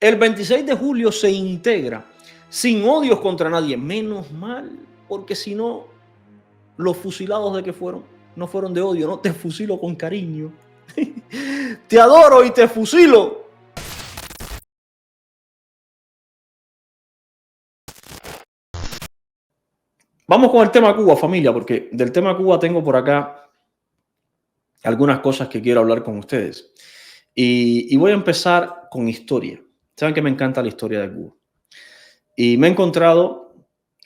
El 26 de julio se integra sin odios contra nadie. Menos mal, porque si no, los fusilados de que fueron, no fueron de odio, no, te fusilo con cariño. Te adoro y te fusilo. Vamos con el tema Cuba, familia, porque del tema Cuba tengo por acá algunas cosas que quiero hablar con ustedes. Y voy a empezar con historia. Saben que me encanta la historia de Cuba. Y me he encontrado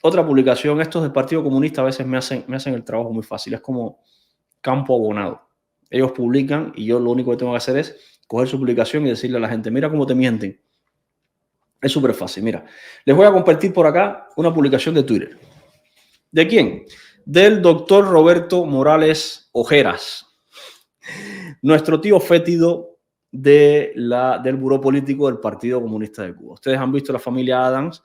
otra publicación. Estos del Partido Comunista a veces me hacen el trabajo muy fácil. Es como campo abonado. Ellos publican y yo lo único que tengo que hacer es coger su publicación y decirle a la gente, mira cómo te mienten. Es súper fácil. Mira, les voy a compartir por acá una publicación de Twitter. ¿De quién? Del doctor Roberto Morales Ojeras, nuestro tío fétido del Buró Político del Partido Comunista de Cuba. Ustedes han visto la familia Adams.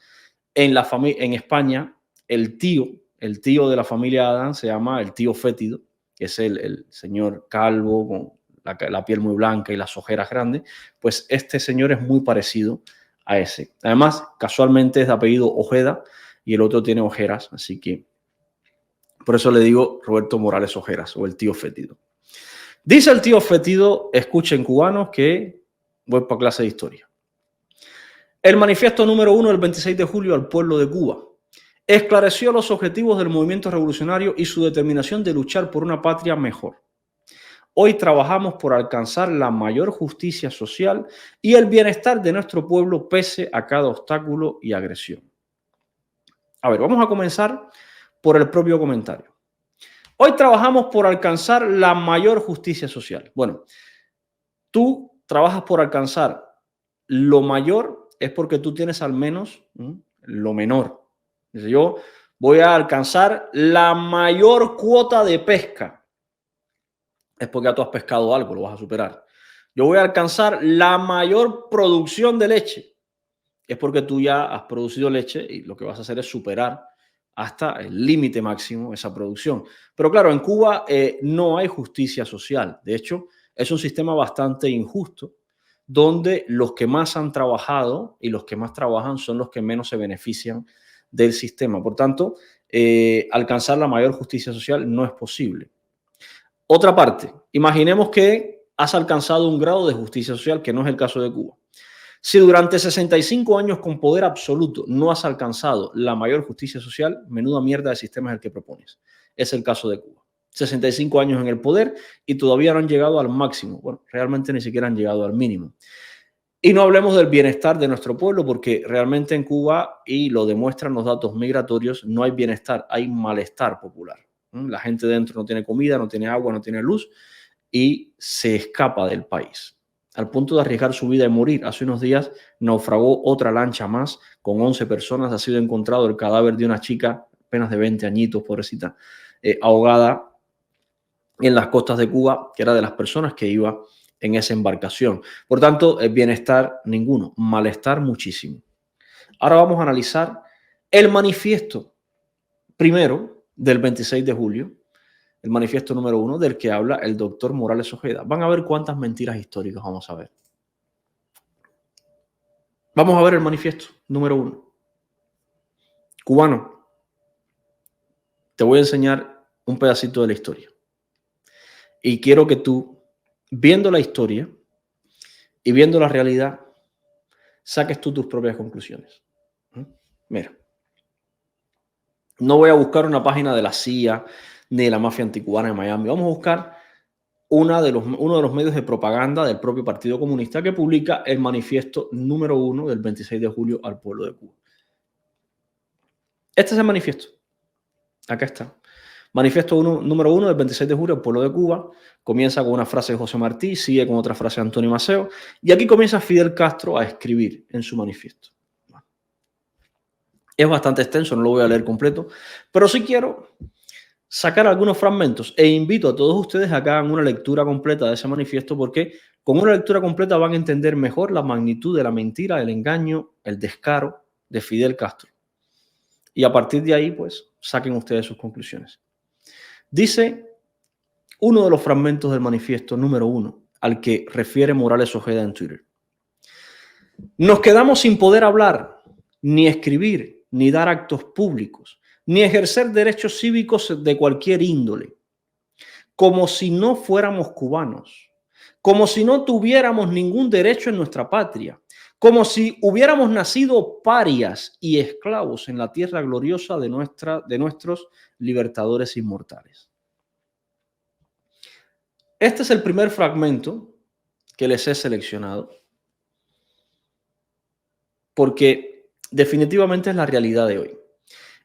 En España, el tío de la familia Adams se llama el tío fétido, que es el señor calvo con la piel muy blanca y las ojeras grandes. Pues este señor es muy parecido a ese. Además, casualmente es de apellido Ojeda y el otro tiene ojeras, así que por eso le digo Roberto Morales Ojeras o el tío fétido. Dice el tío fétido, escuchen cubanos, que voy para clase de historia. El manifiesto número 1 del 26 de julio al pueblo de Cuba esclareció los objetivos del movimiento revolucionario y su determinación de luchar por una patria mejor. Hoy trabajamos por alcanzar la mayor justicia social y el bienestar de nuestro pueblo pese a cada obstáculo y agresión. A ver, vamos a comenzar por el propio comentario. Hoy trabajamos por alcanzar la mayor justicia social. Bueno, tú trabajas por alcanzar lo mayor es porque tú tienes al menos lo menor. Dice, yo voy a alcanzar la mayor cuota de pesca. Es porque ya tú has pescado algo, lo vas a superar. Yo voy a alcanzar la mayor producción de leche. Es porque tú ya has producido leche y lo que vas a hacer es superar hasta el límite máximo esa producción. Pero claro, en Cuba no hay justicia social. De hecho, es un sistema bastante injusto, donde los que más han trabajado y los que más trabajan son los que menos se benefician del sistema. Por tanto, alcanzar la mayor justicia social no es posible. Otra parte, imaginemos que has alcanzado un grado de justicia social que no es el caso de Cuba. Si durante 65 años con poder absoluto no has alcanzado la mayor justicia social, menuda mierda de sistema es el que propones. Es el caso de Cuba. 65 años en el poder y todavía no han llegado al máximo. Bueno, realmente ni siquiera han llegado al mínimo. Y no hablemos del bienestar de nuestro pueblo, porque realmente en Cuba, y lo demuestran los datos migratorios, no hay bienestar, hay malestar popular. La gente dentro no tiene comida, no tiene agua, no tiene luz y se escapa del país, al punto de arriesgar su vida y morir. Hace unos días naufragó otra lancha más con 11 personas. Ha sido encontrado el cadáver de una chica apenas de 20 añitos, pobrecita, ahogada en las costas de Cuba, que era de las personas que iba en esa embarcación. Por tanto, bienestar ninguno, malestar muchísimo. Ahora vamos a analizar el manifiesto primero del 26 de julio, el manifiesto número 1 del que habla el doctor Morales Ojeda. Van a ver cuántas mentiras históricas vamos a ver. Vamos a ver el manifiesto número 1. Cubano, te voy a enseñar un pedacito de la historia. Y quiero que tú, viendo la historia y viendo la realidad, saques tú tus propias conclusiones. Mira, no voy a buscar una página de la CIA ni de la mafia anticubana en Miami. Vamos a buscar uno de los medios de propaganda del propio Partido Comunista que publica el manifiesto número 1 del 26 de julio al pueblo de Cuba. Este es el manifiesto. Acá está. Manifiesto número 1 del 26 de julio al pueblo de Cuba. Comienza con una frase de José Martí, sigue con otra frase de Antonio Maceo, y aquí comienza Fidel Castro a escribir en su manifiesto. Es bastante extenso, no lo voy a leer completo, pero sí quiero sacar algunos fragmentos e invito a todos ustedes a que hagan una lectura completa de ese manifiesto, porque con una lectura completa van a entender mejor la magnitud de la mentira, el engaño, el descaro de Fidel Castro. Y a partir de ahí, pues, saquen ustedes sus conclusiones. Dice uno de los fragmentos del manifiesto número 1 al que refiere Morales Ojeda en Twitter. Nos quedamos sin poder hablar, ni escribir, ni dar actos públicos, ni ejercer derechos cívicos de cualquier índole, como si no fuéramos cubanos, como si no tuviéramos ningún derecho en nuestra patria, como si hubiéramos nacido parias y esclavos en la tierra gloriosa de nuestros libertadores inmortales. Este es el primer fragmento que les he seleccionado, porque definitivamente es la realidad de hoy.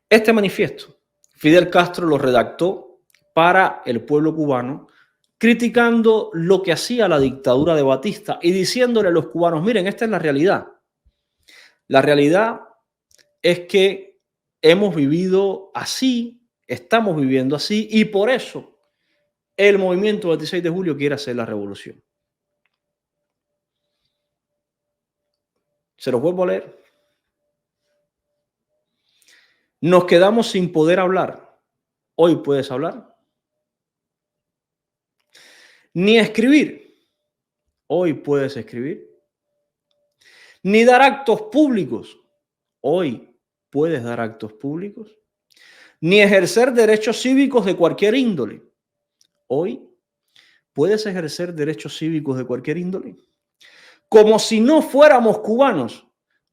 Este manifiesto, Fidel Castro lo redactó para el pueblo cubano, criticando lo que hacía la dictadura de Batista y diciéndole a los cubanos, miren, esta es la realidad. La realidad es que hemos vivido así, estamos viviendo así, y por eso el movimiento 26 de julio quiere hacer la revolución. Se los vuelvo a leer. Nos quedamos sin poder hablar. Hoy puedes hablar. Ni escribir. Hoy puedes escribir. Ni dar actos públicos. Hoy puedes dar actos públicos. Ni ejercer derechos cívicos de cualquier índole. Hoy puedes ejercer derechos cívicos de cualquier índole. Como si no fuéramos cubanos.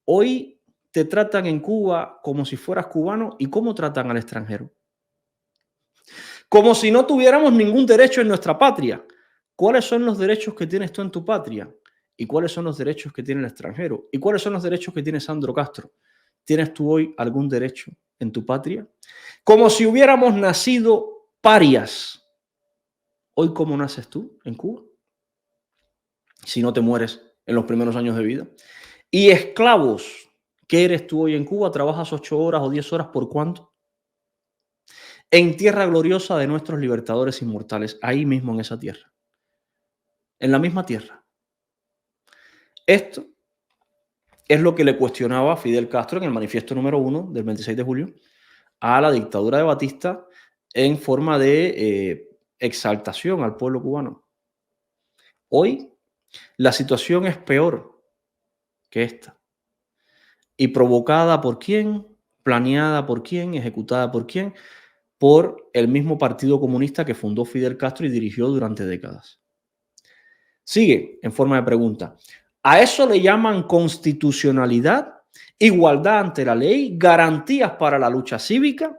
Hoy te tratan en Cuba como si fueras cubano. ¿Y cómo tratan al extranjero? Como si no tuviéramos ningún derecho en nuestra patria. ¿Cuáles son los derechos que tienes tú en tu patria? ¿Y cuáles son los derechos que tiene el extranjero? ¿Y cuáles son los derechos que tiene Sandro Castro? ¿Tienes tú hoy algún derecho en tu patria? Como si hubiéramos nacido parias. Hoy, ¿cómo naces tú en Cuba? Si no te mueres en los primeros años de vida. Y esclavos, ¿qué eres tú hoy en Cuba? ¿Trabajas 8 horas o 10 horas por cuánto? En tierra gloriosa de nuestros libertadores inmortales, ahí mismo en esa tierra. En la misma tierra. Esto es lo que le cuestionaba Fidel Castro en el manifiesto número 1 del 26 de julio a la dictadura de Batista en forma de exaltación al pueblo cubano. Hoy la situación es peor que esta. ¿Y provocada por quién? ¿Planeada por quién? ¿Ejecutada por quién? Por el mismo Partido Comunista que fundó Fidel Castro y dirigió durante décadas. Sigue en forma de pregunta. ¿A eso le llaman constitucionalidad, igualdad ante la ley, garantías para la lucha cívica?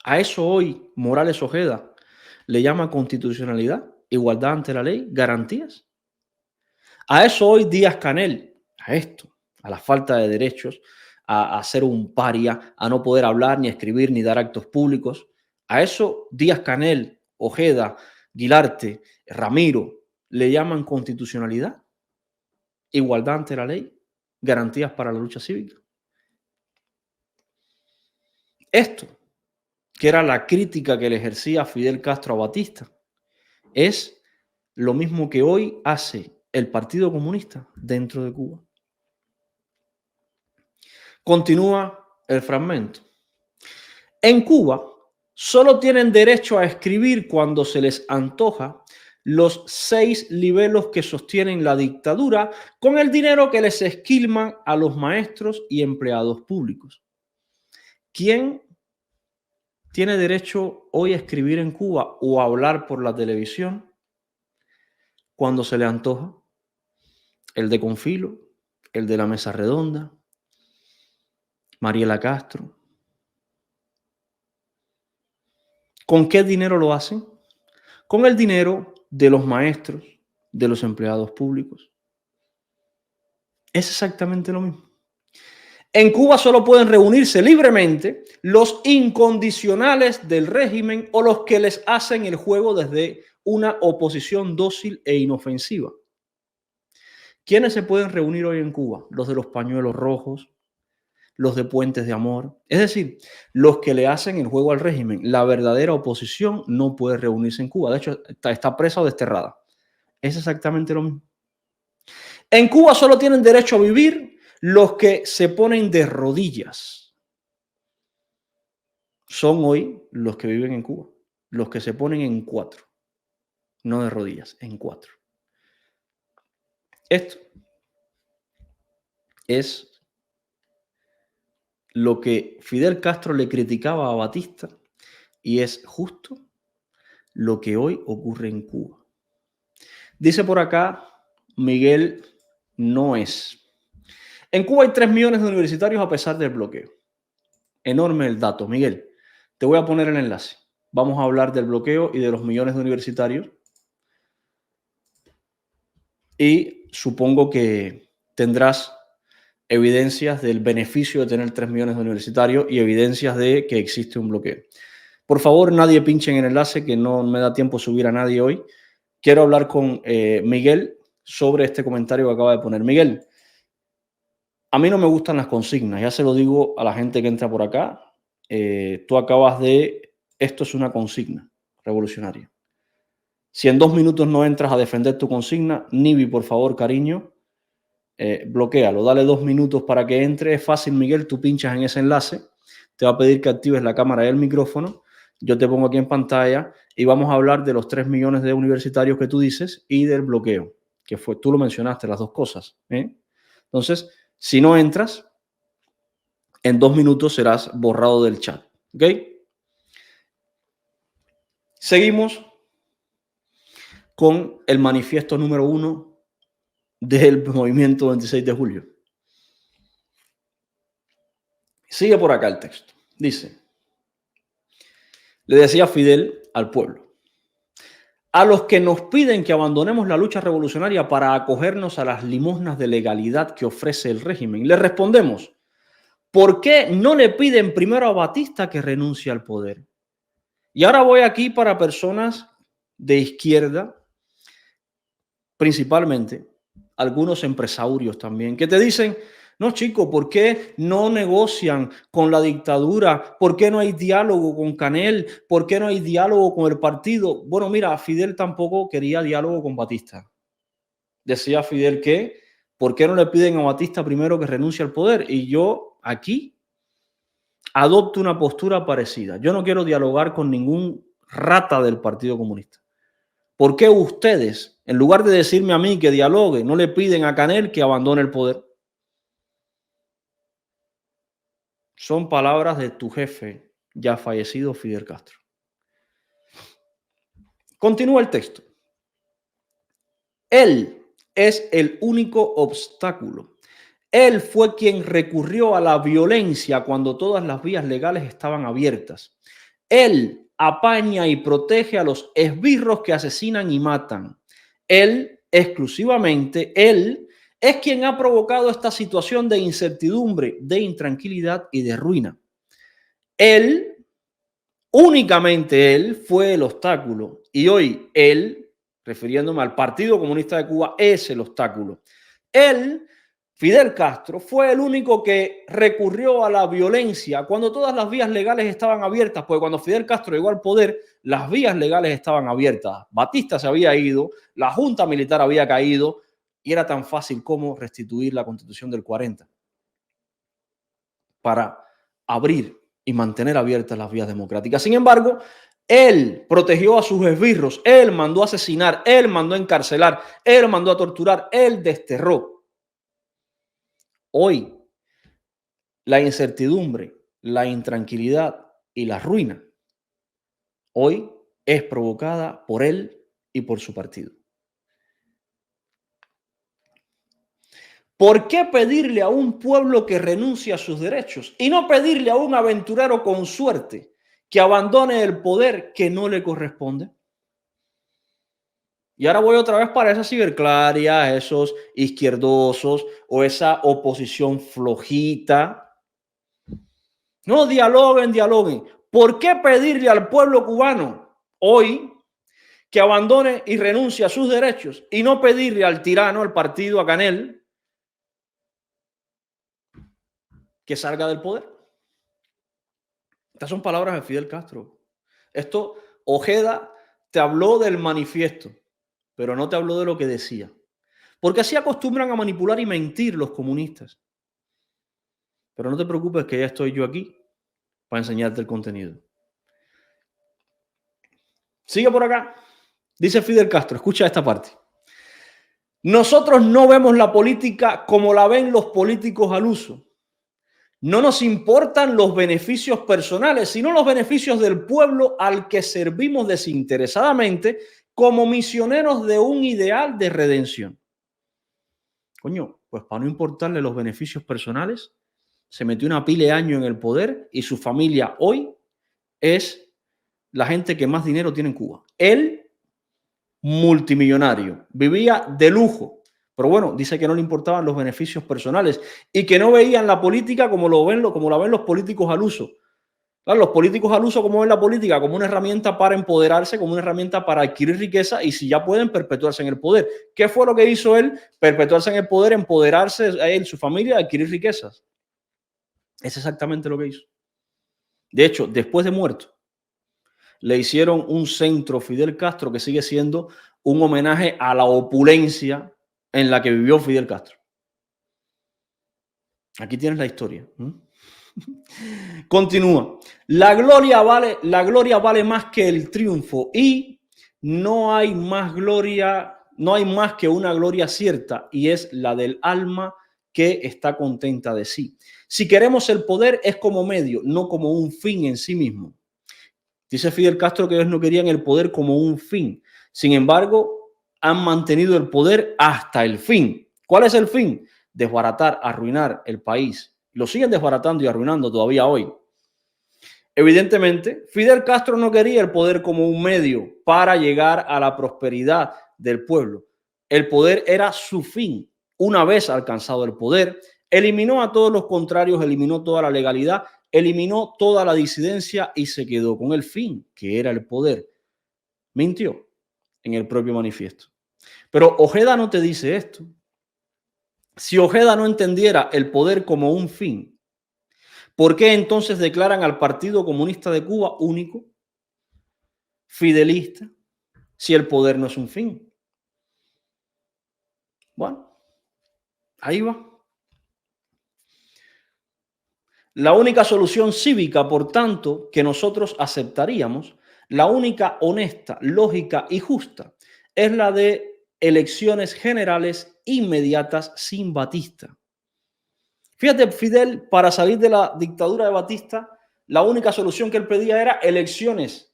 ¿A eso hoy Morales Ojeda le llama constitucionalidad, igualdad ante la ley, garantías? ¿A eso hoy Díaz Canel, a esto, a la falta de derechos, a ser un paria, a no poder hablar, ni escribir, ni dar actos públicos? ¿A eso Díaz Canel, Ojeda, Guilarte, Ramiro le llaman constitucionalidad, igualdad ante la ley, garantías para la lucha cívica? Esto, que era la crítica que le ejercía Fidel Castro a Batista, es lo mismo que hoy hace el Partido Comunista dentro de Cuba. Continúa el fragmento. En Cuba solo tienen derecho a escribir cuando se les antoja los 6 libelos que sostienen la dictadura con el dinero que les esquilman a los maestros y empleados públicos. ¿Quién tiene derecho hoy a escribir en Cuba o a hablar por la televisión cuando se le antoja? El de Confilo, el de la Mesa Redonda, Mariela Castro. ¿Con qué dinero lo hacen? Con el dinero de los maestros, de los empleados públicos. Es exactamente lo mismo. En Cuba solo pueden reunirse libremente los incondicionales del régimen o los que les hacen el juego desde una oposición dócil e inofensiva. ¿Quiénes se pueden reunir hoy en Cuba? Los de los pañuelos rojos, los de Puentes de Amor. Es decir, los que le hacen el juego al régimen. La verdadera oposición no puede reunirse en Cuba. De hecho, está presa o desterrada. Es exactamente lo mismo. En Cuba solo tienen derecho a vivir los que se ponen de rodillas. Son hoy los que viven en Cuba. Los que se ponen en 4. No de rodillas, en 4. Esto es lo que Fidel Castro le criticaba a Batista y es justo lo que hoy ocurre en Cuba. Dice por acá Miguel no es. En Cuba hay 3 millones de universitarios a pesar del bloqueo. Enorme el dato, Miguel. Te voy a poner el enlace. Vamos a hablar del bloqueo y de los millones de universitarios. Y supongo que tendrás evidencias del beneficio de tener 3 millones de universitarios y evidencias de que existe un bloqueo. Por favor, nadie pinche en el enlace, que no me da tiempo subir a nadie hoy. Quiero hablar con Miguel sobre este comentario que acaba de poner. Miguel, a mí no me gustan las consignas, ya se lo digo a la gente que entra por acá. Tú acabas de... Esto es una consigna revolucionaria. Si en 2 minutos no entras a defender tu consigna, Nibi, por favor, cariño, bloquéalo. Dale 2 minutos para que entre. Es fácil, Miguel, tú pinchas en ese enlace. Te va a pedir que actives la cámara y el micrófono. Yo te pongo aquí en pantalla y vamos a hablar de los 3 millones de universitarios que tú dices y del bloqueo, que fue, tú lo mencionaste, las dos cosas. Entonces, si no entras, en 2 minutos serás borrado del chat. ¿Ok? Seguimos con el manifiesto número 1 del movimiento 26 de julio. Sigue por acá el texto. Dice, le decía Fidel al pueblo: a los que nos piden que abandonemos la lucha revolucionaria para acogernos a las limosnas de legalidad que ofrece el régimen, le respondemos: ¿por qué no le piden primero a Batista que renuncie al poder? Y ahora voy aquí para personas de izquierda, principalmente, algunos empresarios también, que te dicen: no, chico, ¿por qué no negocian con la dictadura? ¿Por qué no hay diálogo con Canel? ¿Por qué no hay diálogo con el partido? Bueno, mira, Fidel tampoco quería diálogo con Batista. Decía Fidel que, ¿por qué no le piden a Batista primero que renuncie al poder? Y yo aquí adopto una postura parecida. Yo no quiero dialogar con ningún rata del Partido Comunista. ¿Por qué ustedes, en lugar de decirme a mí que dialogue, no le piden a Canel que abandone el poder? Son palabras de tu jefe ya fallecido, Fidel Castro. Continúa el texto. Él es el único obstáculo. Él fue quien recurrió a la violencia cuando todas las vías legales estaban abiertas. Él apaña y protege a los esbirros que asesinan y matan. Él, exclusivamente, él es quien ha provocado esta situación de incertidumbre, de intranquilidad y de ruina. Él, únicamente él, fue el obstáculo. Y hoy él, refiriéndome al Partido Comunista de Cuba, es el obstáculo. Él, Fidel Castro, fue el único que recurrió a la violencia cuando todas las vías legales estaban abiertas, porque cuando Fidel Castro llegó al poder, las vías legales estaban abiertas. Batista se había ido, la junta militar había caído y era tan fácil como restituir la Constitución del 40 para abrir y mantener abiertas las vías democráticas. Sin embargo, él protegió a sus esbirros, él mandó a asesinar, él mandó a encarcelar, él mandó a torturar, él desterró. Hoy, la incertidumbre, la intranquilidad y la ruina, hoy es provocada por él y por su partido. ¿Por qué pedirle a un pueblo que renuncie a sus derechos y no pedirle a un aventurero con suerte que abandone el poder que no le corresponde? Y ahora voy otra vez para esa ciberclaria, esos izquierdosos o esa oposición flojita. No, dialoguen, dialoguen. ¿Por qué pedirle al pueblo cubano hoy que abandone y renuncie a sus derechos y no pedirle al tirano, al partido, a Canel, que salga del poder? Estas son palabras de Fidel Castro. Esto, Ojeda te habló del manifiesto, pero no te habló de lo que decía. Porque así acostumbran a manipular y mentir los comunistas. Pero no te preocupes que ya estoy yo aquí para enseñarte el contenido. Sigue por acá. Dice Fidel Castro, escucha esta parte. Nosotros no vemos la política como la ven los políticos al uso. No nos importan los beneficios personales, sino los beneficios del pueblo al que servimos desinteresadamente como misioneros de un ideal de redención. Coño, pues para no importarle los beneficios personales, se metió una pila de años en el poder y su familia hoy es la gente que más dinero tiene en Cuba. Él, multimillonario, vivía de lujo, pero bueno, dice que no le importaban los beneficios personales y que no veían la política como la ven los políticos al uso. Claro, los políticos al uso, como ven la política, como una herramienta para empoderarse, como una herramienta para adquirir riqueza y si ya pueden perpetuarse en el poder. ¿Qué fue lo que hizo él? Perpetuarse en el poder, empoderarse a él, su familia, adquirir riquezas. Es exactamente lo que hizo. De hecho, después de muerto, le hicieron un centro Fidel Castro que sigue siendo un homenaje a la opulencia en la que vivió Fidel Castro. Aquí tienes la historia. Continúa. La gloria vale más que el triunfo y no hay más gloria, no hay más que una gloria cierta y es la del alma que está contenta de sí. Si queremos el poder es como medio, no como un fin en sí mismo. Dice Fidel Castro que ellos no querían el poder como un fin. Sin embargo, han mantenido el poder hasta el fin. ¿Cuál es el fin? Desbaratar, arruinar el país. Lo siguen desbaratando y arruinando todavía hoy. Evidentemente, Fidel Castro no quería el poder como un medio para llegar a la prosperidad del pueblo. El poder era su fin. Una vez alcanzado el poder, eliminó a todos los contrarios, eliminó toda la legalidad, eliminó toda la disidencia y se quedó con el fin, que era el poder. Mintió en el propio manifiesto. Pero Ojeda no te dice esto. Si Ojeda no entendiera el poder como un fin, ¿por qué entonces declaran al Partido Comunista de Cuba único, fidelista, si el poder no es un fin? Bueno, ahí va. La única solución cívica, por tanto, que nosotros aceptaríamos, la única honesta, lógica y justa, es la de elecciones generales inmediatas sin Batista. Fíjate, Fidel, para salir de la dictadura de Batista, la única solución que él pedía era elecciones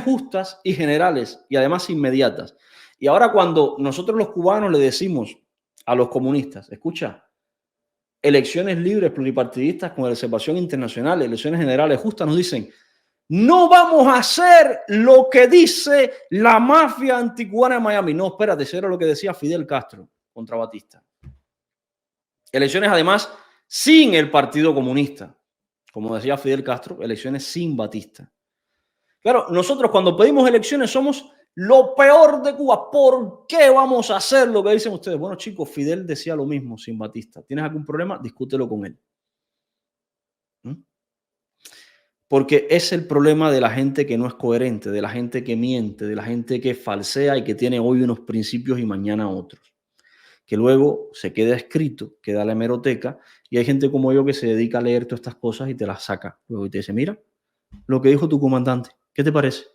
justas y generales y además inmediatas. Y ahora cuando nosotros los cubanos le decimos a los comunistas, escucha, elecciones libres, pluripartidistas con observación internacional, elecciones generales justas, nos dicen, no vamos a hacer lo que dice la mafia anticubana de Miami. No, espérate, eso era lo que decía Fidel Castro contra Batista. Elecciones además sin el Partido Comunista. Como decía Fidel Castro, elecciones sin Batista. Claro, nosotros cuando pedimos elecciones somos lo peor de Cuba. ¿Por qué vamos a hacer lo que dicen ustedes? Bueno, chicos, Fidel decía lo mismo sin Batista. ¿Tienes algún problema? Discútelo con él. Porque es el problema de la gente que no es coherente, de la gente que miente, de la gente que falsea y que tiene hoy unos principios y mañana otros. Que luego se queda escrito, queda la hemeroteca y hay gente como yo que se dedica a leer todas estas cosas y te las saca. Luego y te dice, mira, lo que dijo tu comandante, ¿qué te parece?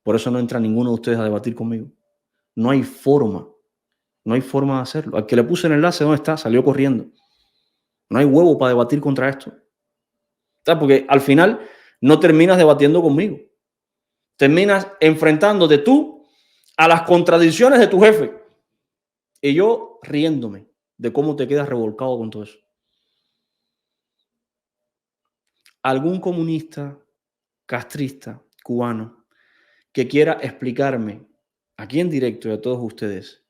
Por eso no entra ninguno de ustedes a debatir conmigo. No hay forma de hacerlo. Al que le puse el enlace, ¿dónde está? Salió corriendo. No hay huevo para debatir contra esto. ¿Sabes? Porque al final no terminas debatiendo conmigo. Terminas enfrentándote tú a las contradicciones de tu jefe. Y yo riéndome de cómo te quedas revolcado con todo eso. Algún comunista, castrista, cubano, que quiera explicarme aquí en directo y a todos ustedes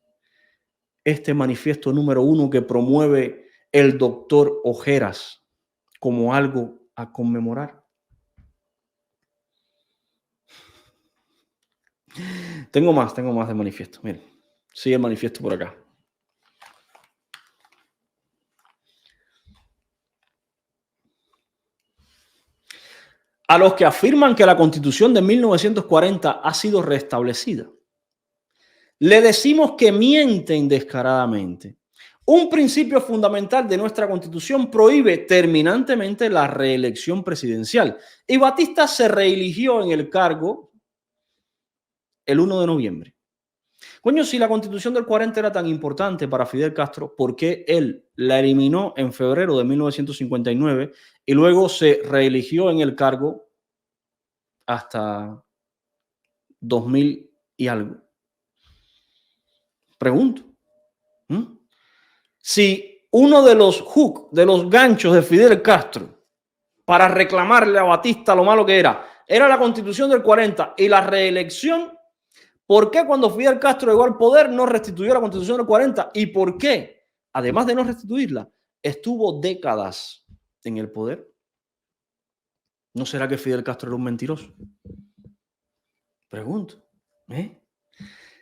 este manifiesto número 1 que promueve el doctor Ojeras como algo a conmemorar. Tengo más de manifiesto. Miren, sigue el manifiesto por acá. A los que afirman que la Constitución de 1940 ha sido restablecida, le decimos que mienten descaradamente. Un principio fundamental de nuestra Constitución prohíbe terminantemente la reelección presidencial. Y Batista se reeligió en el cargo el 1 de noviembre. Coño, si la Constitución del 40 era tan importante para Fidel Castro, ¿por qué él la eliminó en febrero de 1959 y luego se reeligió en el cargo hasta 2000 y algo? Pregunto. ¿Mm? Si uno de los hooks, de los ganchos de Fidel Castro para reclamarle a Batista lo malo que era la Constitución del 40 y la reelección, ¿por qué cuando Fidel Castro llegó al poder no restituyó la Constitución del 40? ¿Y por qué, además de no restituirla, estuvo décadas en el poder? ¿No será que Fidel Castro era un mentiroso? Pregunto.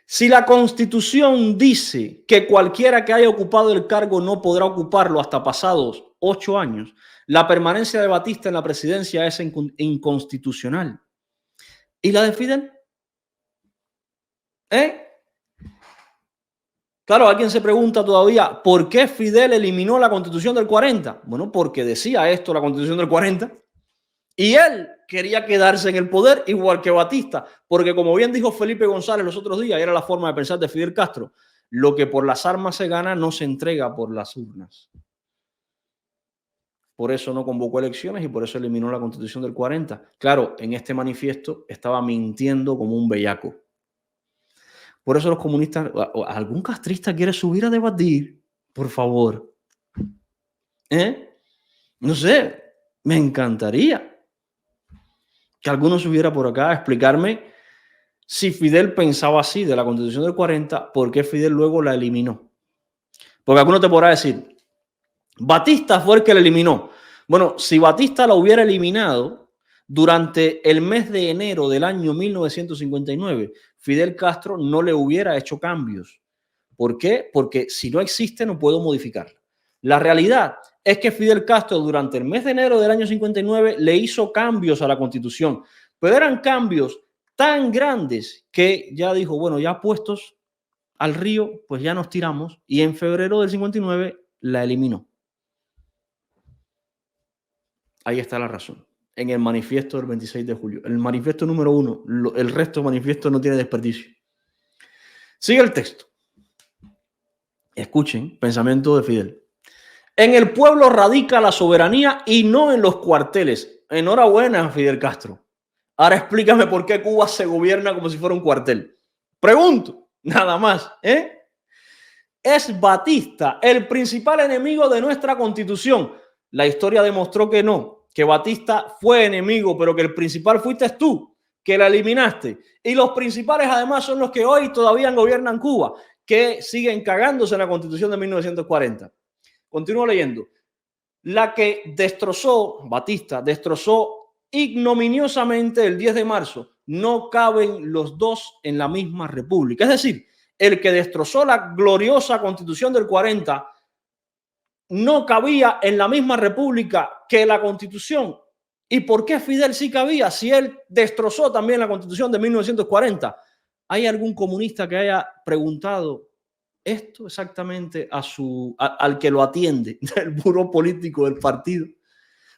Si la Constitución dice que cualquiera que haya ocupado el cargo no podrá ocuparlo hasta pasados 8 años, la permanencia de Batista en la presidencia es inconstitucional. ¿Y la de Fidel? Claro, alguien se pregunta todavía, ¿por qué Fidel eliminó la Constitución del 40? Bueno, porque decía esto la Constitución del 40 y él quería quedarse en el poder igual que Batista, porque como bien dijo Felipe González los otros días, era la forma de pensar de Fidel Castro, lo que por las armas se gana no se entrega por las urnas. Por eso no convocó elecciones y por eso eliminó la Constitución del 40. Claro, en este manifiesto estaba mintiendo como un bellaco. Por eso los comunistas, algún castrista quiere subir a debatir, por favor. No sé, me encantaría que alguno subiera por acá a explicarme si Fidel pensaba así de la Constitución del 40, ¿por qué Fidel luego la eliminó? Porque alguno te podrá decir, Batista fue el que la eliminó. Bueno, si Batista la hubiera eliminado durante el mes de enero del año 1959, Fidel Castro no le hubiera hecho cambios. ¿Por qué? Porque si no existe no puedo modificarla. La realidad es que Fidel Castro durante el mes de enero del año 59 le hizo cambios a la Constitución, pero eran cambios tan grandes que ya dijo, bueno, ya puestos al río, pues ya nos tiramos, y en febrero del 59 la eliminó. Ahí está la razón. En el manifiesto del 26 de julio. El manifiesto número 1. El resto del manifiesto no tiene desperdicio. Sigue el texto. Escuchen, pensamiento de Fidel. En el pueblo radica la soberanía y no en los cuarteles. Enhorabuena, Fidel Castro. Ahora explícame por qué Cuba se gobierna como si fuera un cuartel. Pregunto, nada más. ¿Es Batista el principal enemigo de nuestra Constitución? La historia demostró que no, que Batista fue enemigo, pero que el principal fuiste tú, que la eliminaste. Y los principales además son los que hoy todavía gobiernan Cuba, que siguen cagándose en la Constitución de 1940. Continúo leyendo. La que destrozó, Batista, destrozó ignominiosamente el 10 de marzo. No caben los dos en la misma república. Es decir, el que destrozó la gloriosa Constitución del 40 no cabía en la misma república que la Constitución. ¿Y por qué Fidel sí cabía si él destrozó también la Constitución de 1940? ¿Hay algún comunista que haya preguntado esto exactamente al que lo atiende, del buró político del partido?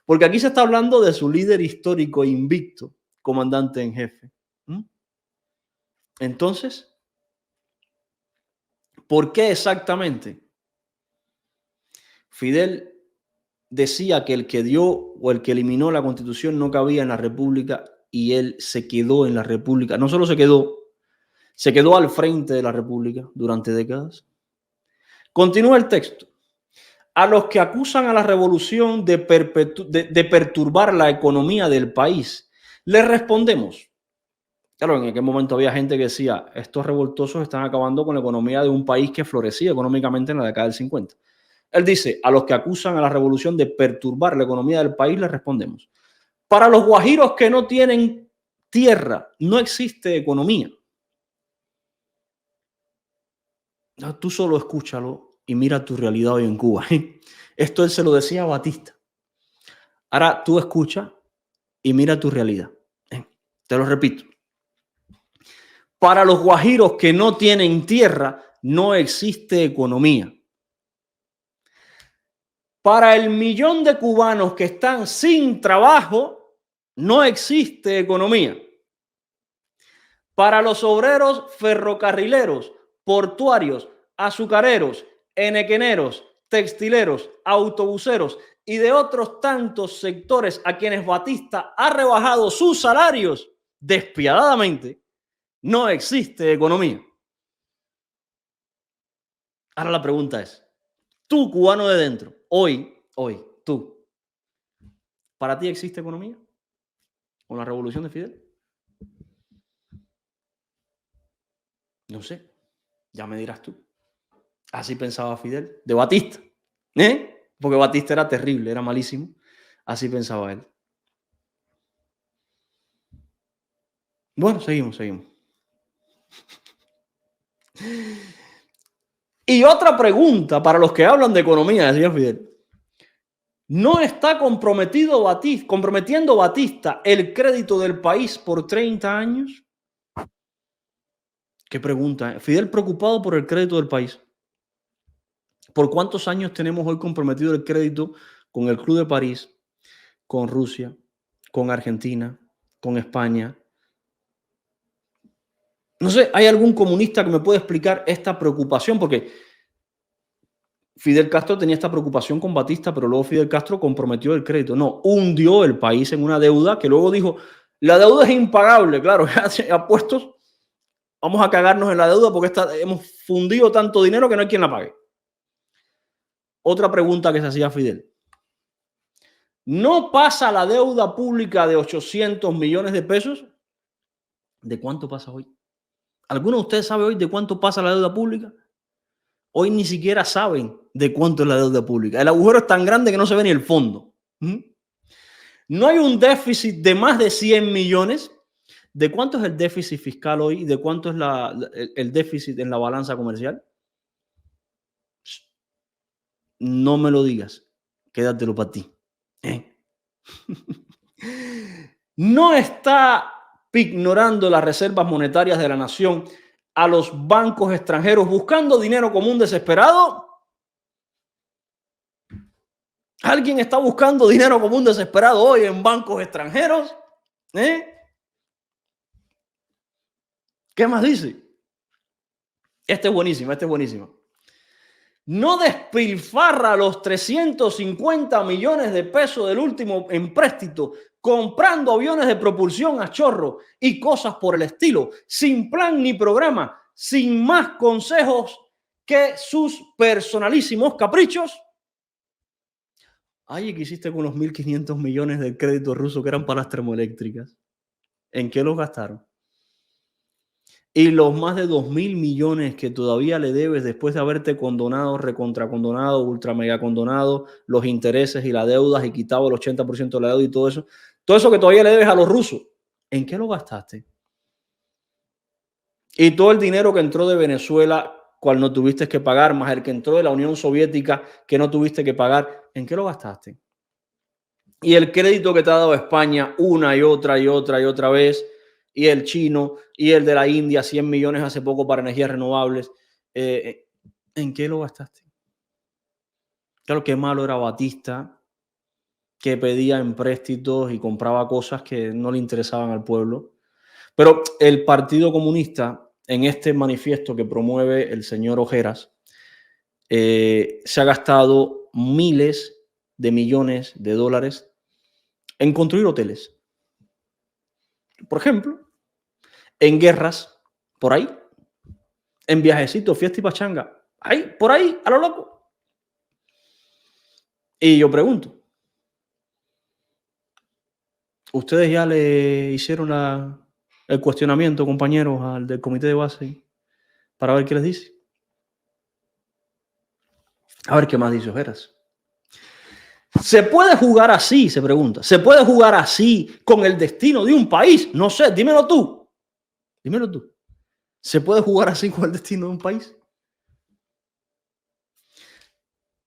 Porque aquí se está hablando de su líder histórico invicto, comandante en jefe. Entonces, ¿por qué exactamente Fidel decía que el que dio o el que eliminó la Constitución no cabía en la República y él se quedó en la República? No solo se quedó al frente de la República durante décadas. Continúa el texto. A los que acusan a la revolución de perturbar la economía del país, les respondemos. Claro, en aquel momento había gente que decía, estos revoltosos están acabando con la economía de un país que florecía económicamente en la década del 50. Él dice, a los que acusan a la revolución de perturbar la economía del país, les respondemos. Para los guajiros que no tienen tierra, no existe economía. Tú solo escúchalo y mira tu realidad hoy en Cuba. Esto él se lo decía a Batista. Ahora tú escucha y mira tu realidad. Te lo repito. Para los guajiros que no tienen tierra, no existe economía. Para el millón de cubanos que están sin trabajo, no existe economía. Para los obreros ferrocarrileros, portuarios, azucareros, enequeneros, textileros, autobuseros y de otros tantos sectores a quienes Batista ha rebajado sus salarios despiadadamente, no existe economía. Ahora la pregunta es, tú, cubano de dentro, hoy, tú, ¿para ti existe economía con la revolución de Fidel? No sé, ya me dirás tú. Así pensaba Fidel, de Batista, porque Batista era terrible, era malísimo. Así pensaba él. Bueno, seguimos. Y otra pregunta para los que hablan de economía, decía Fidel. ¿No está comprometiendo Batista el crédito del país por 30 años? ¿Qué pregunta? Fidel preocupado por el crédito del país. ¿Por cuántos años tenemos hoy comprometido el crédito con el Club de París, con Rusia, con Argentina, con España? No sé, ¿hay algún comunista que me pueda explicar esta preocupación? Porque Fidel Castro tenía esta preocupación con Batista, pero luego Fidel Castro comprometió el crédito. No, hundió el país en una deuda que luego dijo, la deuda es impagable, claro, apuestos, vamos a cagarnos en la deuda porque hemos fundido tanto dinero que no hay quien la pague. Otra pregunta que se hacía Fidel. ¿No pasa la deuda pública de 800 millones de pesos? ¿De cuánto pasa hoy? ¿Alguno de ustedes sabe hoy de cuánto pasa la deuda pública? Hoy ni siquiera saben de cuánto es la deuda pública. El agujero es tan grande que no se ve ni el fondo. No hay un déficit de más de 100 millones. ¿De cuánto es el déficit fiscal hoy? ¿De cuánto es el déficit en la balanza comercial? No me lo digas. Quédatelo para ti. No está ignorando las reservas monetarias de la nación a los bancos extranjeros buscando dinero común desesperado. ¿Alguien está buscando dinero común desesperado hoy en bancos extranjeros? ¿Qué más dice? Este es buenísimo. No despilfarra los 350 millones de pesos del último empréstito comprando aviones de propulsión a chorro y cosas por el estilo, sin plan ni programa, sin más consejos que sus personalísimos caprichos. Ay, ¿qué hiciste con los 1.500 millones del crédito ruso que eran para las termoeléctricas? ¿En qué los gastaron? Y los más de 2.000 millones que todavía le debes después de haberte condonado, recontracondonado, ultra mega condonado, los intereses y las deudas y quitado el 80% de la deuda y todo eso que todavía le debes a los rusos, ¿en qué lo gastaste? Y todo el dinero que entró de Venezuela, cual no tuviste que pagar, más el que entró de la Unión Soviética, que no tuviste que pagar, ¿en qué lo gastaste? Y el crédito que te ha dado España una y otra vez, y el chino, y el de la India, 100 millones hace poco para energías renovables, ¿en qué lo gastaste? Claro, qué malo era Batista, que pedía empréstitos y compraba cosas que no le interesaban al pueblo. Pero el Partido Comunista, en este manifiesto que promueve el señor Ojeras, se ha gastado miles de millones de dólares en construir hoteles. Por ejemplo, en guerras, por ahí, en viajecitos, fiesta y pachanga, ahí, por ahí, a lo loco. Y yo pregunto, ¿ustedes ya le hicieron el cuestionamiento, compañeros, al del comité de base para ver qué les dice? A ver qué más dice Ojeras. ¿Se puede jugar así? Se pregunta. ¿Se puede jugar así con el destino de un país? No sé, dímelo tú. Dímelo tú. ¿Se puede jugar así con el destino de un país?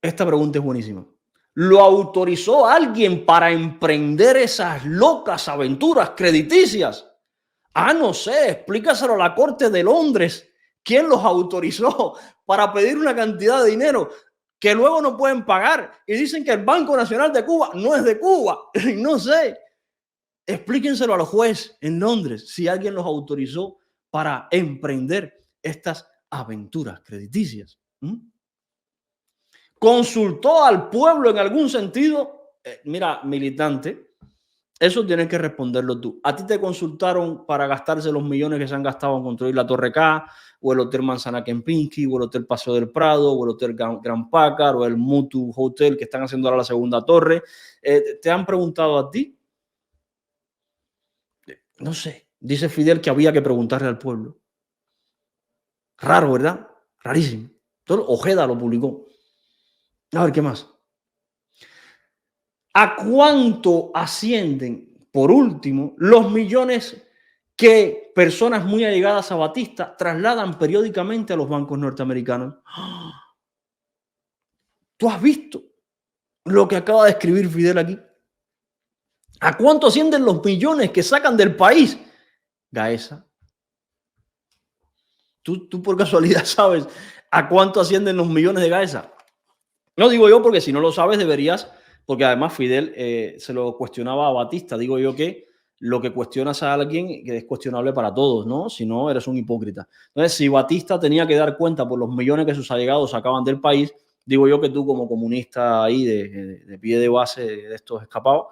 Esta pregunta es buenísima. ¿Lo autorizó alguien para emprender esas locas aventuras crediticias? Ah, no sé, explícaselo a la Corte de Londres. ¿Quién los autorizó para pedir una cantidad de dinero que luego no pueden pagar? Y dicen que el Banco Nacional de Cuba no es de Cuba. No sé. Explíquenselo al juez en Londres si alguien los autorizó para emprender estas aventuras crediticias. ¿Consultó al pueblo en algún sentido? Mira, militante, eso tienes que responderlo tú. ¿A ti te consultaron para gastarse los millones que se han gastado en construir la Torre K, o el Hotel Manzana Kempinski, o el Hotel Paseo del Prado, o el Hotel Gran Packard, o el Mutu Hotel que están haciendo ahora la segunda torre? ¿Te han preguntado a ti? No sé. Dice Fidel que había que preguntarle al pueblo. Raro, ¿verdad? Rarísimo. Entonces, Ojeda lo publicó. A ver, ¿qué más? ¿A cuánto ascienden, por último, los millones que personas muy allegadas a Batista trasladan periódicamente a los bancos norteamericanos? ¿Tú has visto lo que acaba de escribir Fidel aquí? ¿A cuánto ascienden los millones que sacan del país? Gaesa. ¿Tú por casualidad sabes a cuánto ascienden los millones de Gaesa? No digo yo porque si no lo sabes deberías, porque además Fidel se lo cuestionaba a Batista. Digo yo que lo que cuestionas a alguien que es cuestionable para todos, ¿no? Si no, eres un hipócrita. Entonces, si Batista tenía que dar cuenta por los millones que sus allegados sacaban del país, digo yo que tú como comunista ahí de pie de base de estos escapados,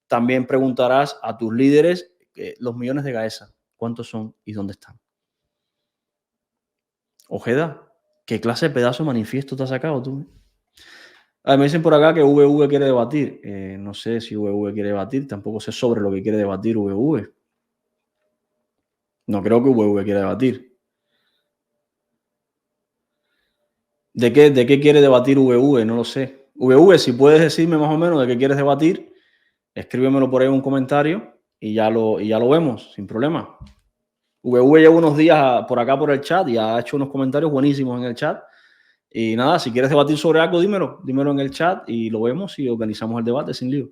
también preguntarás a tus líderes los millones de Gaesa, ¿cuántos son y dónde están? Ojeda, ¿qué clase de pedazo de manifiesto te has sacado tú? Me dicen por acá que VV quiere debatir. No sé si VV quiere debatir, tampoco sé sobre lo que quiere debatir VV. No creo que VV quiera debatir. ¿De qué quiere debatir VV? No lo sé. VV, si puedes decirme más o menos de qué quieres debatir, escríbemelo por ahí en un comentario y ya lo vemos, sin problema. VV lleva unos días por acá por el chat y ha hecho unos comentarios buenísimos en el chat. Y nada, si quieres debatir sobre algo, dímelo en el chat y lo vemos y organizamos el debate sin lío.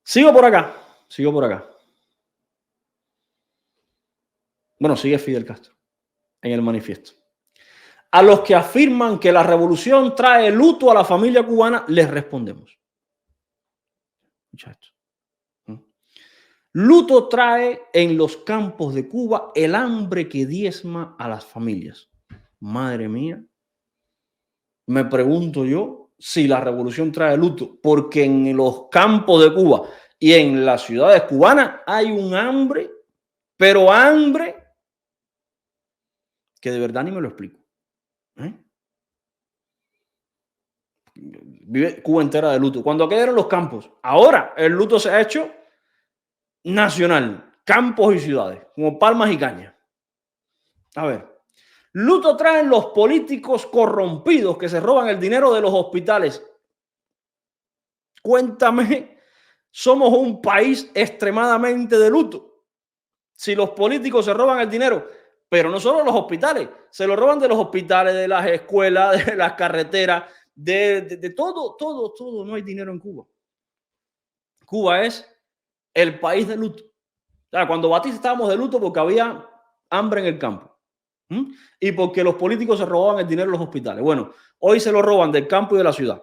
Sigo por acá. Bueno, sigue Fidel Castro en el manifiesto. A los que afirman que la revolución trae luto a la familia cubana, les respondemos. Escucha esto. Luto trae en los campos de Cuba el hambre que diezma a las familias. Madre mía, me pregunto yo si la revolución trae luto, porque en los campos de Cuba y en las ciudades cubanas hay un hambre, pero hambre que de verdad ni me lo explico. Vive Cuba entera de luto. Cuando aquellos eran los campos, ahora el luto se ha hecho nacional, campos y ciudades, como palmas y cañas. A ver, luto traen los políticos corrompidos que se roban el dinero de los hospitales. Cuéntame, somos un país extremadamente de luto. Si los políticos se roban el dinero, pero no solo los hospitales, se lo roban de los hospitales, de las escuelas, de las carreteras, de todo. No hay dinero en Cuba. Cuba es el país de luto. O sea, cuando Batista estábamos de luto porque había hambre en el campo. Y porque los políticos se robaban el dinero de los hospitales. Bueno, hoy se lo roban del campo y de la ciudad,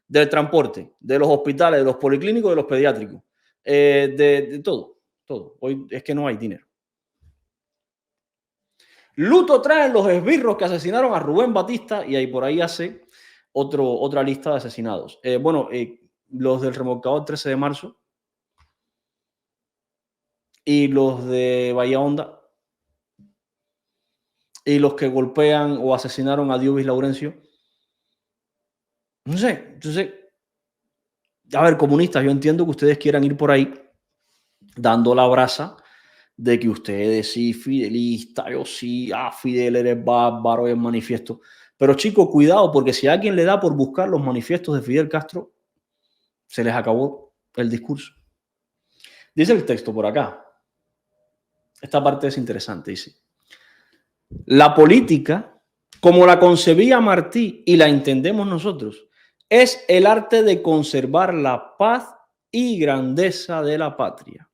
del transporte, de los hospitales, de los policlínicos, de los pediátricos, de todo. Hoy es que no hay dinero. Luto traen los esbirros que asesinaron a Rubén Batista y ahí por ahí hace otra lista de asesinados. Los del remolcador 13 de marzo y los de Bahía Honda y los que golpean o asesinaron a Diovis Laurencio. No sé, entonces, a ver, comunistas, yo entiendo que ustedes quieran ir por ahí dando la brasa de que ustedes sí, fidelista, yo sí, Fidel eres bárbaro, es manifiesto. Pero chicos, cuidado, porque si a alguien le da por buscar los manifiestos de Fidel Castro, se les acabó el discurso. Dice el texto por acá. Esta parte es interesante, dice. La política, como la concebía Martí y la entendemos nosotros, es el arte de conservar la paz y grandeza de la patria,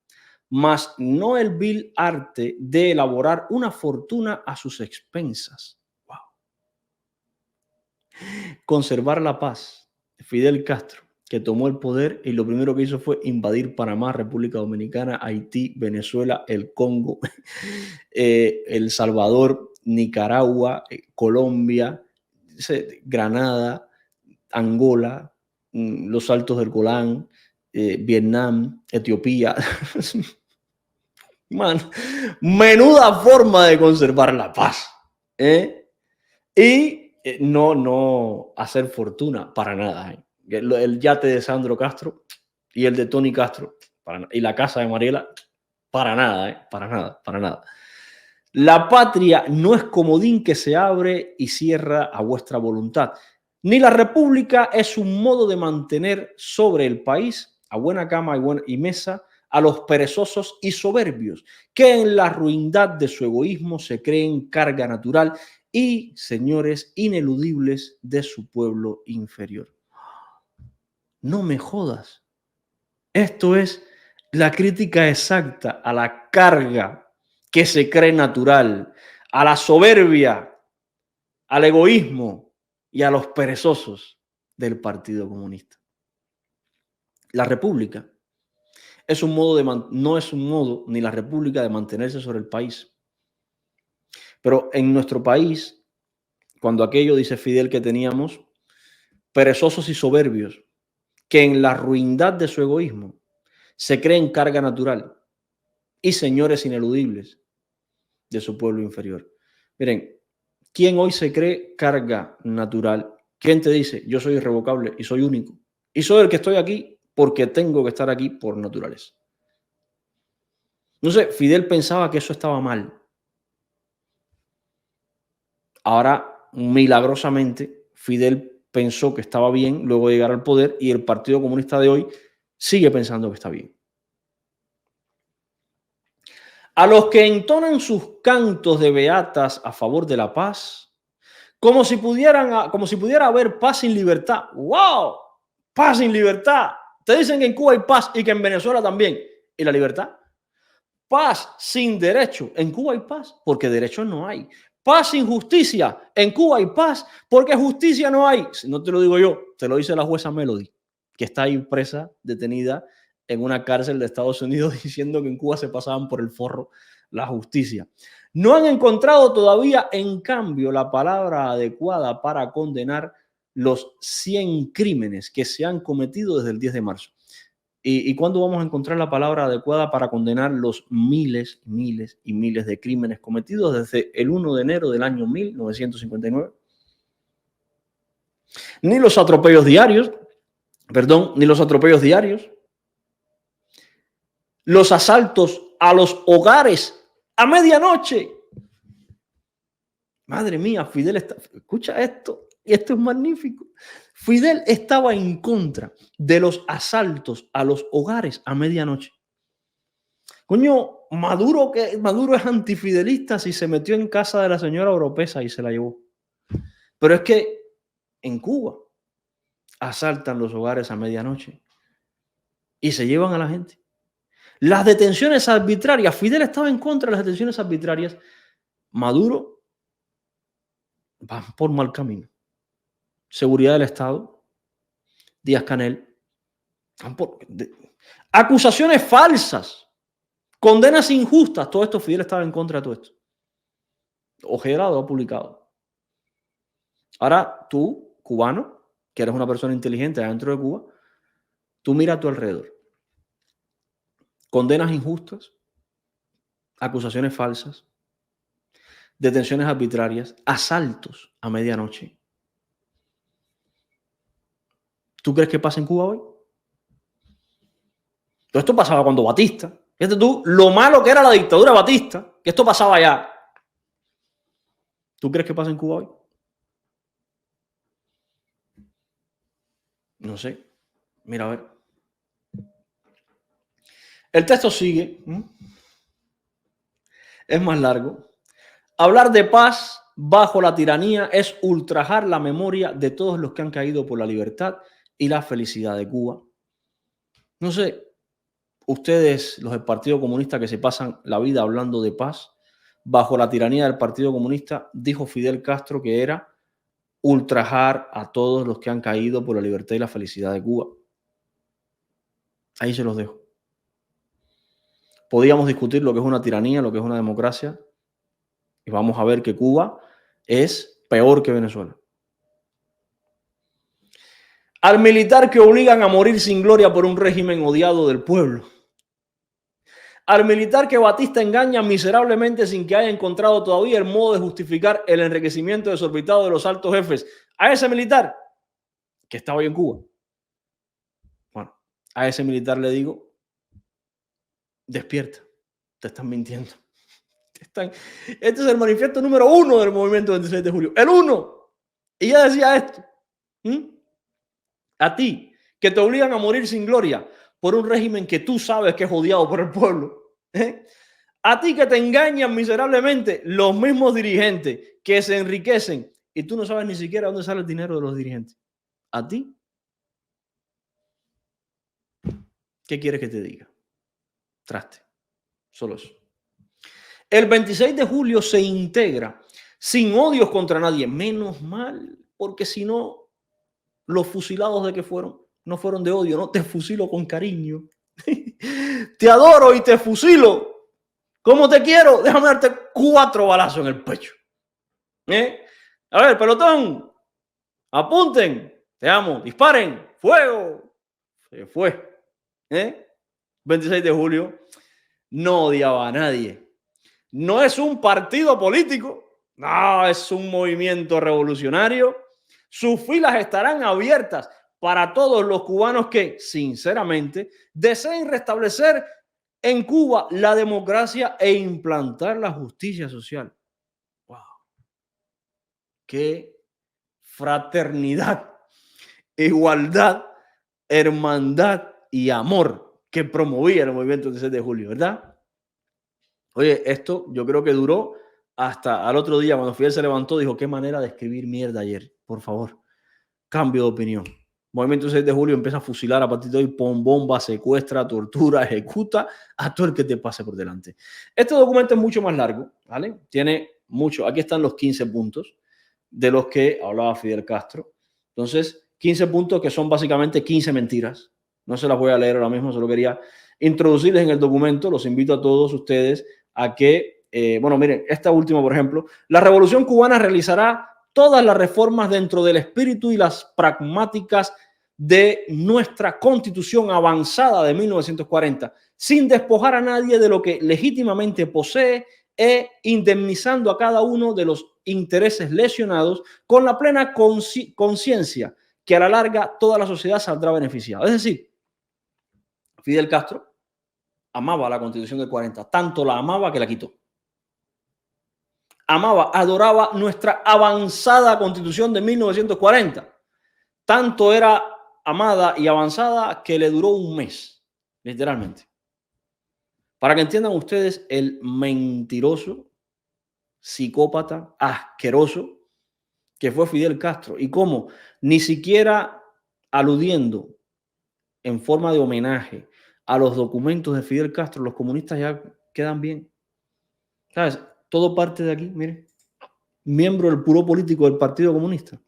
mas no el vil arte de elaborar una fortuna a sus expensas. Wow. Conservar la paz, Fidel Castro, que tomó el poder y lo primero que hizo fue invadir Panamá, República Dominicana, Haití, Venezuela, el Congo, El Salvador, Nicaragua, Colombia, Granada, Angola, los Altos del Golán, Vietnam, Etiopía. Man, menuda forma de conservar la paz. ¿Eh? Y no hacer fortuna para nada. El yate de Sandro Castro y el de Tony Castro y la casa de Mariela, para nada, para nada, para nada. La patria no es comodín que se abre y cierra a vuestra voluntad, ni la república es un modo de mantener sobre el país a buena cama y mesa a los perezosos y soberbios, que en la ruindad de su egoísmo se creen carga natural y señores ineludibles de su pueblo inferior. No me jodas. Esto es la crítica exacta a la carga que se cree natural, a la soberbia, al egoísmo y a los perezosos del Partido Comunista. La república es un modo no es un modo ni la república de mantenerse sobre el país. Pero en nuestro país, cuando aquello, dice Fidel, que teníamos perezosos y soberbios, que en la ruindad de su egoísmo se creen carga natural y señores ineludibles de su pueblo inferior. Miren, ¿quién hoy se cree carga natural? ¿Quién te dice, yo soy irrevocable y soy único? Y soy el que estoy aquí porque tengo que estar aquí por naturaleza. No sé, Fidel pensaba que eso estaba mal. Ahora, milagrosamente, Fidel pensó que estaba bien luego de llegar al poder y el Partido Comunista de hoy sigue pensando que está bien. A los que entonan sus cantos de beatas a favor de la paz, como si pudiera haber paz sin libertad. ¡Wow! Paz sin libertad. Te dicen que en Cuba hay paz y que en Venezuela también. ¿Y la libertad? Paz sin derecho. En Cuba hay paz porque derechos no hay. Paz sin justicia. En Cuba hay paz porque justicia no hay. No te lo digo yo, te lo dice la jueza Melody, que está ahí presa, detenida en una cárcel de Estados Unidos, diciendo que en Cuba se pasaban por el forro la justicia. No han encontrado todavía, en cambio, la palabra adecuada para condenar los 100 crímenes que se han cometido desde el 10 de marzo. ¿Y cuándo vamos a encontrar la palabra adecuada para condenar los miles, miles y miles de crímenes cometidos desde el 1 de enero del año 1959? Ni los atropellos diarios, los asaltos a los hogares a medianoche. Madre mía, Fidel escucha esto, y esto es magnífico. Fidel estaba en contra de los asaltos a los hogares a medianoche. Coño, Maduro es antifidelista si se metió en casa de la señora Oropesa y se la llevó. Pero es que en Cuba asaltan los hogares a medianoche y se llevan a la gente. Las detenciones arbitrarias, Fidel estaba en contra de las detenciones arbitrarias. Maduro va por mal camino. Seguridad del Estado, Díaz-Canel, acusaciones falsas, condenas injustas, todo esto Fidel estaba en contra de todo esto. Ojeda lo ha publicado. Ahora tú, cubano, que eres una persona inteligente dentro de Cuba, tú mira a tu alrededor. Condenas injustas, acusaciones falsas, detenciones arbitrarias, asaltos a medianoche. ¿Tú crees que pasa en Cuba hoy? Todo esto pasaba cuando Batista. Fíjate tú lo malo que era la dictadura de Batista, que esto pasaba allá. ¿Tú crees que pasa en Cuba hoy? No sé. Mira, a ver. El texto sigue. Es más largo. Hablar de paz bajo la tiranía es ultrajar la memoria de todos los que han caído por la libertad y la felicidad de Cuba. No sé, ustedes, los del Partido Comunista, que se pasan la vida hablando de paz bajo la tiranía del Partido Comunista, dijo Fidel Castro que era ultrajar a todos los que han caído por la libertad y la felicidad de Cuba. Ahí se los dejo. Podíamos discutir lo que es una tiranía, lo que es una democracia, y vamos a ver que Cuba es peor que Venezuela. Al militar que obligan a morir sin gloria por un régimen odiado del pueblo. Al militar que Batista engaña miserablemente sin que haya encontrado todavía el modo de justificar el enriquecimiento desorbitado de los altos jefes. A ese militar que estaba hoy en Cuba. Bueno, a ese militar le digo, despierta, te están mintiendo. Este es el manifiesto número 1 del movimiento 26 de julio. El 1. Y ya decía esto. A ti, que te obligan a morir sin gloria por un régimen que tú sabes que es odiado por el pueblo. A ti que te engañan miserablemente los mismos dirigentes que se enriquecen y tú no sabes ni siquiera dónde sale el dinero de los dirigentes. A ti, ¿qué quieres que te diga? Traste. Solo eso. El 26 de julio se integra sin odios contra nadie. Menos mal, porque si no, los fusilados de que fueron, no fueron de odio, no, te fusilo con cariño. Te adoro y te fusilo. ¿Cómo te quiero? Déjame darte 4 balazos en el pecho. A ver, pelotón, apunten, te amo, disparen, fuego. Se fue. 26 de julio no odiaba a nadie. No es un partido político, no, es un movimiento revolucionario. Sus filas estarán abiertas para todos los cubanos que, sinceramente, deseen restablecer en Cuba la democracia e implantar la justicia social. ¡Wow! ¡Qué fraternidad, igualdad, hermandad y amor que promovía el movimiento del 6 de julio, ¿verdad? Oye, esto yo creo que duró hasta al otro día cuando Fidel se levantó, dijo, qué manera de escribir mierda ayer, por favor, cambio de opinión. Movimiento 6 de julio empieza a fusilar a partir de hoy, pon bomba, secuestra, tortura, ejecuta a todo el que te pase por delante. Este documento es mucho más largo, ¿vale? Tiene mucho, aquí están los 15 puntos de los que hablaba Fidel Castro. Entonces, 15 puntos que son básicamente 15 mentiras. No se las voy a leer ahora mismo, solo quería introducirles en el documento. Los invito a todos ustedes a que, bueno, miren, esta última, por ejemplo, la Revolución Cubana realizará todas las reformas dentro del espíritu y las pragmáticas de nuestra Constitución avanzada de 1940, sin despojar a nadie de lo que legítimamente posee e indemnizando a cada uno de los intereses lesionados con la plena conciencia que a la larga toda la sociedad saldrá beneficiada. Es decir, Fidel Castro amaba la Constitución del 40, tanto la amaba que la quitó. Amaba, adoraba nuestra avanzada Constitución de 1940. Tanto era amada y avanzada que le duró un mes, literalmente. Para que entiendan ustedes el mentiroso, psicópata, asqueroso que fue Fidel Castro y cómo ni siquiera aludiendo en forma de homenaje a los documentos de Fidel Castro, los comunistas ya quedan bien. ¿Sabes? Todo parte de aquí, mire. Miembro del puro político del Partido Comunista,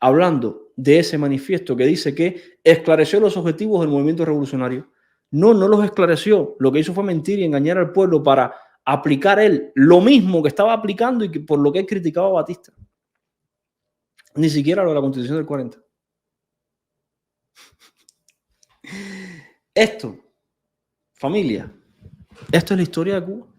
hablando de ese manifiesto que dice que esclareció los objetivos del movimiento revolucionario. No, no los esclareció. Lo que hizo fue mentir y engañar al pueblo para aplicar él lo mismo que estaba aplicando y que por lo que él criticaba a Batista. Ni siquiera lo de la Constitución del 40. Esto, familia, esto es la historia de Cuba.